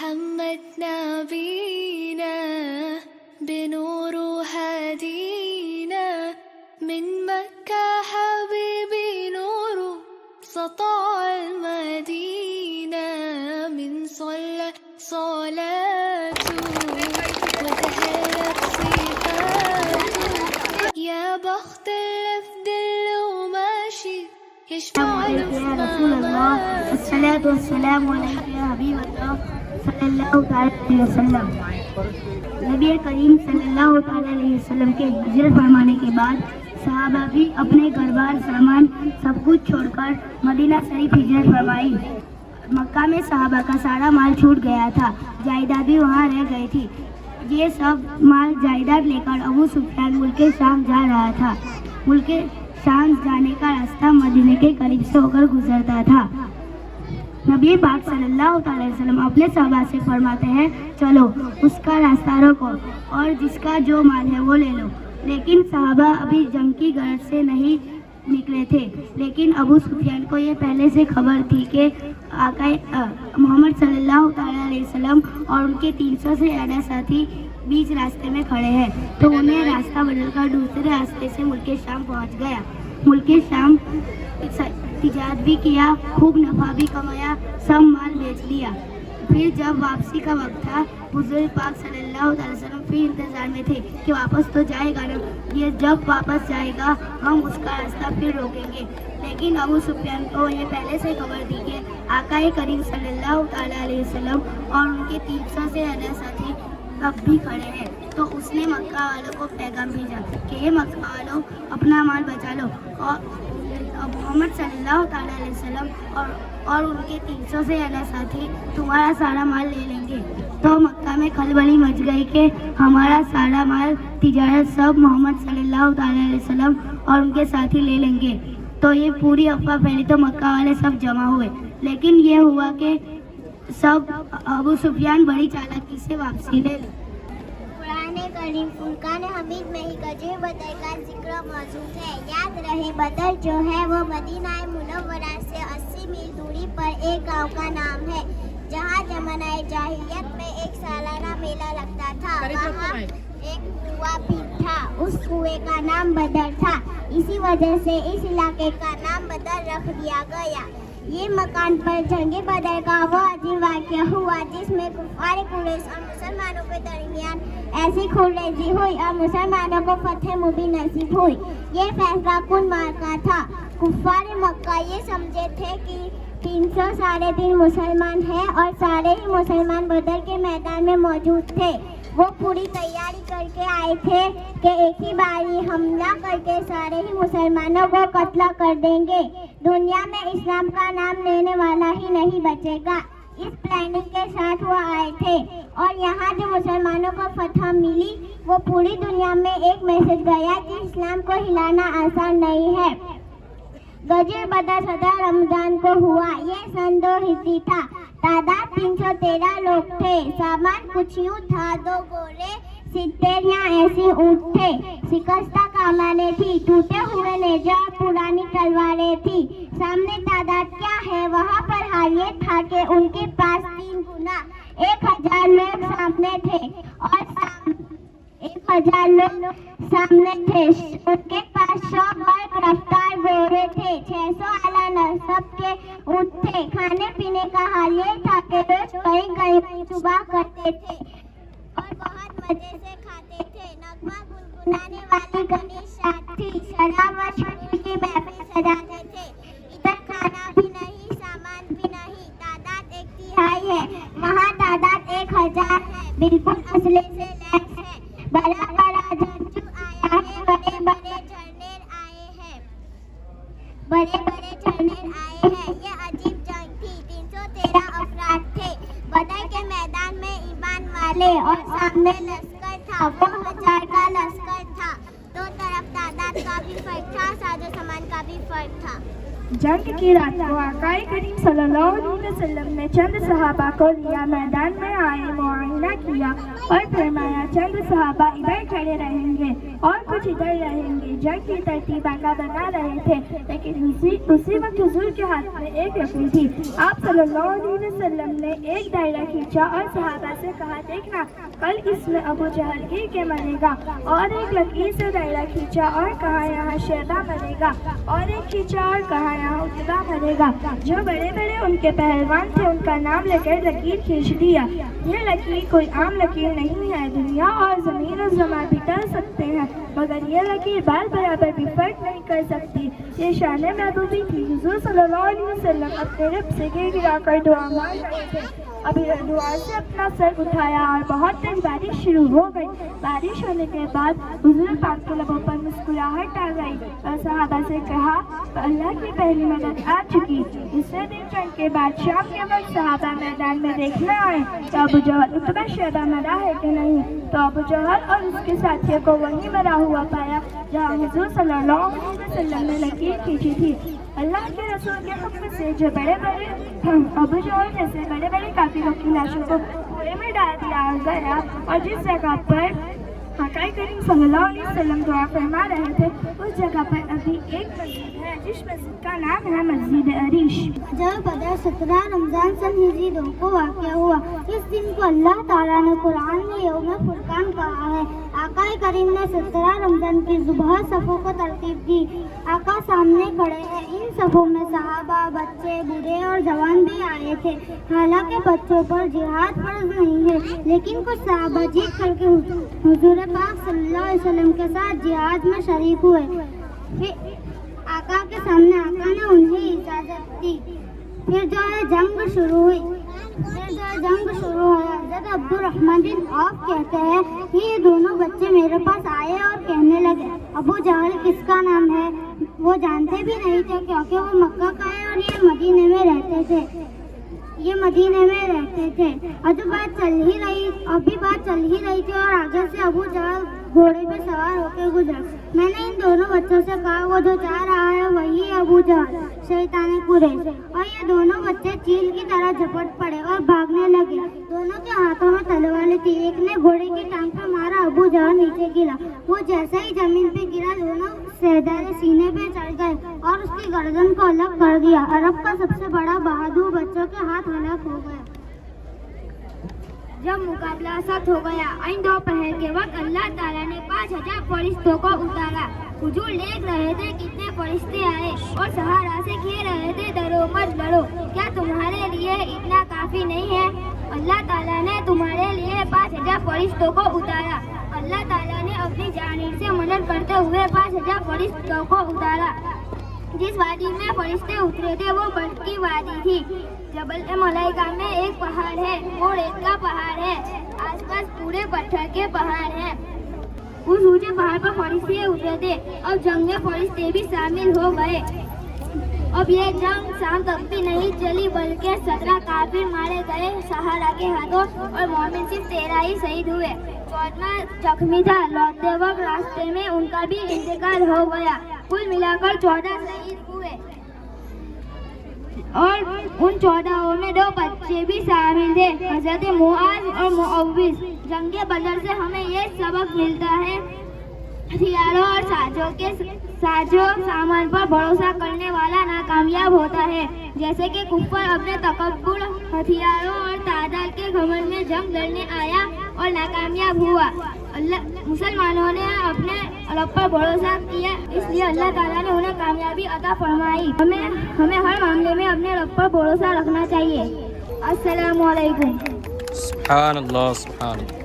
محمد نبينا بنور هدينا من مكة حبيبي نور سطع المدينة من صلى صلاته وتهلت صفاته يا بخت اللفد وماشي يشفع له في مماته. الصلاة والسلام عليك يا حبیب اللہ صلی اللہ تعالیٰ علیہ وسلم. نبی کریم صلی اللہ تعالیٰ علیہ وسلم کے ہجرت فرمانے کے بعد صحابہ بھی اپنے گھر بار سامان سب کچھ چھوڑ کر مدینہ شریف ہجرت فرمائی. مکہ میں صحابہ کا سارا مال چھوٹ گیا تھا، جائیداد بھی وہاں رہ گئی تھی. یہ سب مال جائیداد لے کر ابو سفیان ملک شام جا رہا تھا. ملک شام جانے کا راستہ مدینے کے قریب سے ہو کر گزرتا تھا. نبی پاک صلی اللہ تعالی وسلم اپنے صحابہ سے فرماتے ہیں چلو اس کا راستہ روکو اور جس کا جو مال ہے وہ لے لو. لیکن صحابہ ابھی جنگ کی غرض سے نہیں نکلے تھے، لیکن ابو سفیان کو یہ پہلے سے خبر تھی کہ آقا محمد صلی اللہ تعالیٰ علیہ وسلم اور ان کے 300 سے زیادہ ساتھی بیچ راستے میں کھڑے ہیں، تو انہیں راستہ بدل کر دوسرے راستے سے ملک شام پہنچ گیا. ملک شام تجارت بھی کیا، خوب نفع بھی کمایا، سب مال بیچ لیا. پھر جب واپسی کا وقت تھا حضور پاک صلی اللہ علیہ وسلم پھر انتظار میں تھے کہ واپس تو جائے گا نا، یہ جب واپس جائے گا ہم اس کا راستہ پھر روکیں گے. لیکن ابو سفیان کو یہ پہلے سے خبر تھی کہ آقا کریم صلی اللہ تعالیٰ علیہ وسلم اور ان کے 300 سے زیادہ ساتھی اب بھی کھڑے ہیں. تو اس نے مکہ والوں کو پیغام بھیجا کہ یہ مکہ والوں اپنا مال بچا لو اور محمد صلی اللہ تعالیٰ علیہ وسلم اور ان کے 300 سے زیادہ ساتھی تمہارا سارا مال لے لیں گے. تو مکہ میں کھلبلی مچ گئی کہ ہمارا سارا مال تجارت سب محمد صلی اللہ تعالیٰ علیہ وسلم اور ان کے ساتھی لے لیں گے. تو یہ پوری افواہ پھیلی تو مکہ والے سب جمع ہوئے. لیکن یہ ہوا کہ سب ابو سفیان بڑی چالاکی سے واپسی لے لی. قرآن کریم فرقان حمید میں ہی غزوہ بدر کا ذکر موجود ہے. یاد رہے بدر جو ہے وہ مدینہ منورہ سے 80 میل دوری پر ایک گاؤں کا نام ہے جہاں زمانہ جاہلیت میں ایک سالانہ میلہ لگتا تھا. وہاں ایک کنواں بھی تھا، اس کنویں کا نام بدر تھا. اسی وجہ سے اس علاقے کا نام بدر رکھ دیا گیا. یہ مکان پر جنگ بدر کا وہ عظیم واقعہ ہوا جس میں کفار قریش اور مسلمانوں کے درمیان ایسی خونریزی ہوئی اور مسلمانوں کو فتح مبین نصیب ہوئی. یہ فیصلہ کن معرکہ تھا. کفار مکہ یہ سمجھے تھے کہ 303 مسلمان ہیں اور سارے ہی مسلمان بدر کے میدان میں موجود تھے. وہ پوری تیاری کر کے آئے تھے کہ ایک ہی باری حملہ کر کے سارے ہی مسلمانوں کو قتل کر دیں گے. دنیا میں اسلام کا نام لینے والا ہی نہیں بچے گا. اس پلاننگ کے ساتھ وہ آئے تھے اور یہاں جو مسلمانوں کو فتح ملی وہ پوری دنیا میں ایک میسج گیا کہ اسلام کو ہلانا آسان نہیں ہے. غزوہ بدر 17 رمضان کو ہوا. یہ سن 2 ہجری تھا. تعداد 313 لوگ تھے. سامان کچھ یوں تھا: 2 گھوڑے، 70 یا 80 اونٹ تھے، شکستہ کمانیں تھی، ٹوٹے ہوئے نیزے اور پرانی تلواریں تھی. سامنے تعداد کیا ہے، وہاں پر حال یہ تھا کہ ان کے پاس 3 گنا 1000 لوگ سامنے تھے اور 1000 لوگ سامنے تھے. ان کے پاس 100 برق رفتار گھوڑے تھے، 600 اعلیٰ نسب کے اونٹ تھے. کھانے پینے کا حال یہ تھا کہ روز کہیں کہیں صبح کرتے تھے اور بہت مزے سے کھاتے تھے. نغمہ گنگنانے والی گھنی شاد تھی. شراب و شراب کی محفل سجاتے تھے. ادھر کھانا بھی نہیں، سامان بھی نہیں. تعداد 1/3 ہے، وہاں تعداد 1000 ہے. بالکل اسلحے سے لیس ہے. بڑا بڑا جنگجو آیا ہے. بڑے بڑے جھرنیر آئے ہیں. یہ عجیب جنگ تھی. 313 افراد تھے. بدر کے میدان میں ایمان والے اور سامنے لشکر تھا. وہ 1000 کا لشکر تھا. دو طرف تعداد کا بھی فرق تھا، ساز و سامان کا بھی فرق تھا. جنگ کی رات کو آقا کریم صلی اللہ علیہ وسلم نے چند صحابہ کو لیا، میدان میں آئے، معائنہ کیا اور فرمایا چند صحابہ ادھر کھڑے رہیں گے اور کچھ ادھر رہیں گے۔ جنگ کی ترتیب آقا بنا رہے تھے، لیکن اسی وقت حضور کے ہاتھ میں ایک لکیر تھی۔ آپ صلی اللہ علیہ وسلم نے ایک دائرہ کھینچا اور صحابہ سے کہا دیکھنا کل اس میں ابو جہل گر کے مرے گا، اور ایک لکیر سے دائرہ کھینچا اور کہا یہاں شیبہ مرے گا، اور ایک کھینچا اور کہا یہاں اتبا مرے گا۔ جو بڑے بڑے ان کے پہلوان تھے ان کا نام لے کر لکیر کھینچ دیا۔ یہ لکیر کوئی عام لکیر نہیں ہے، دنیا اور زمین و زمان بھی ٹل سکتے ہیں مگر یہ لکیر بال برابر بھی فرق نہیں کر سکتی۔ یہ شان محبوبی تھی۔ حضور صلی اللہ علیہ وسلم اپنے رب سے گر گرا کر دعا مانگ رہے تھے، ابھی دعا سے اپنا سر اٹھایا اور بہت تیز بارش شروع ہو گئی۔ بارش ہونے کے بعد حضور پاک کے لبوں پر مسکراہٹ آ گئی اور صحابہ سے کہا اللہ کی پہلی مدد آ چکی۔ دوسرے دن جنگ کے بعد شام کے وقت صحابہ میدان میں دیکھنے آئے تو ابو جہل اتبا شیبہ مرا ہے کہ نہیں، تو ابو جہل اور اس کے ساتھیوں کو وہیں مرا ہوا پایا جہاں حضور صلی اللہ علیہ وسلم نے لکیر کھینچی تھی۔ اللہ کے رسول کے حکم سے جو بڑے بڑے ابو جہل جیسے بڑے بڑے کافروں کی لاشوں کو کنویں میں ڈال دیا گیا، اور جس جگہ پر آقا کریم صلی اللہ علیہ وسلم دعا فرما رہے تھے اس جگہ پر ابھی ایک مسجد ہے جس مسجد کا نام ہے مسجد عریش۔ جب بدر 17 رمضان سن ہجری 2 کو واقع ہوا، اس دن کو اللہ تعالیٰ نے قرآن میں یوم فرقان کہا ہے۔ آقا کریم نے 17 رمضان کی صبح صفوں کو ترتیب دی۔ آقا سامنے کھڑے ہیں، ان صفوں میں صحابہ، بچے، بوڑھے اور جوان بھی آئے تھے۔ حالانکہ بچوں پر جہاد فرض نہیں ہے، لیکن کچھ صحابہ جیت کر کے حضور پاک صلی اللہ علیہ وسلم کے ساتھ جہاد میں شریک ہوئے۔ پھر آقا کے سامنے آقا نے انہیں اجازت دی۔ پھر جو ہے جنگ شروع ہوئی۔ حضرت عبد الرحمن بن عوف کہتے ہیں کہ یہ دونوں بچے میرے پاس آئے اور کہنے لگے ابو جہل کس کا نام ہے؟ وہ جانتے بھی نہیں تھے کیونکہ وہ مکہ کا ہے اور یہ مدینے میں رہتے تھے۔ اور جو بات چل ہی رہی تھی اور آگے سے ابو جہل گھوڑے پہ سوار ہو کے گزرا۔ میں نے ان دونوں بچوں سے کہا وہ جو جا رہا ہے وہی ابو جہل شیطان قریش، اور یہ دونوں بچے چیل کی طرح جھپٹ پڑے اور بھاگنے لگے۔ دونوں کے ہاتھوں میں تلواریں تھی، ایک نے گھوڑے کی ٹانگ پہ مارا، ابو جہل نیچے گرا۔ وہ جیسے ہی زمین پہ گرا دونوں سہدارے سینے پہ چڑھ گئے اور اس کی گردن کو الگ کر دیا۔ عرب کا سب سے بڑا بہادر بچوں کے ہاتھ ہلاک ہو گیا۔ جب مقابلہ سخت ہو گیا، عین دوپہر کے وقت اللہ تعالیٰ نے 5000 فرشتوں کو اتارا۔ حضور دیکھ رہے تھے کتنے فرشتے آئے اور سہارا سے کہہ رہے تھے ڈرو مت ڈرو، کیا تمہارے لیے اتنا کافی نہیں ہے؟ اللہ تعالیٰ نے تمہارے لیے 5000 فرشتوں کو اتارا۔ اللہ تعالیٰ نے اپنی جانب سے مدد کرتے ہوئے 5000 فرشتوں کو اتارا۔ جس وادی میں فرشتے اترے تھے وہ برف کی وادی تھی۔ جبل ملائکہ میں ایک پہاڑ ہے، وہ ریت کا پہاڑ ہے، آس پاس پورے پتھر کے پہاڑ ہیں۔ اس اونچے پہاڑ پر فرشتے اترے تھے اور جنگ میں فرشتے بھی شامل ہو گئے۔ اب یہ جنگ شام تک بھی نہیں چلی بلکہ 17 کافر مارے گئے سہارا کے ہاتھوں اور مومن صرف 13 ہی شہید ہوئے۔ 14واں زخمی تھا، لوٹتے وقت راستے میں ان کا بھی انتقال ہو گیا۔ کل ملا کر 14 شہید ہوئے اور ان 14 میں 2 بچے بھی شامل تھے، حضرت معاذ اور معوذ۔ جنگ بدر سے ہمیں یہ سبق ملتا ہے ہتھیاروں اور سازو سامان پر بھروسہ کرنے والا ناکامیاب ہوتا ہے۔ جیسے کہ کفر اپنے تکبر، ہتھیاروں اور تعداد کے گھمنڈ میں جنگ لڑنے آیا اور ناکامیاب ہوا۔ مسلمانوں نے اپنے رب پر بھروسہ کیا، اس لیے اللہ تعالیٰ نے انہیں کامیابی عطا فرمائی۔ ہمیں ہر معاملے میں اپنے رب پر بھروسہ رکھنا چاہیے۔ السلام علیکم۔ سبحان اللہ، سبحان اللہ۔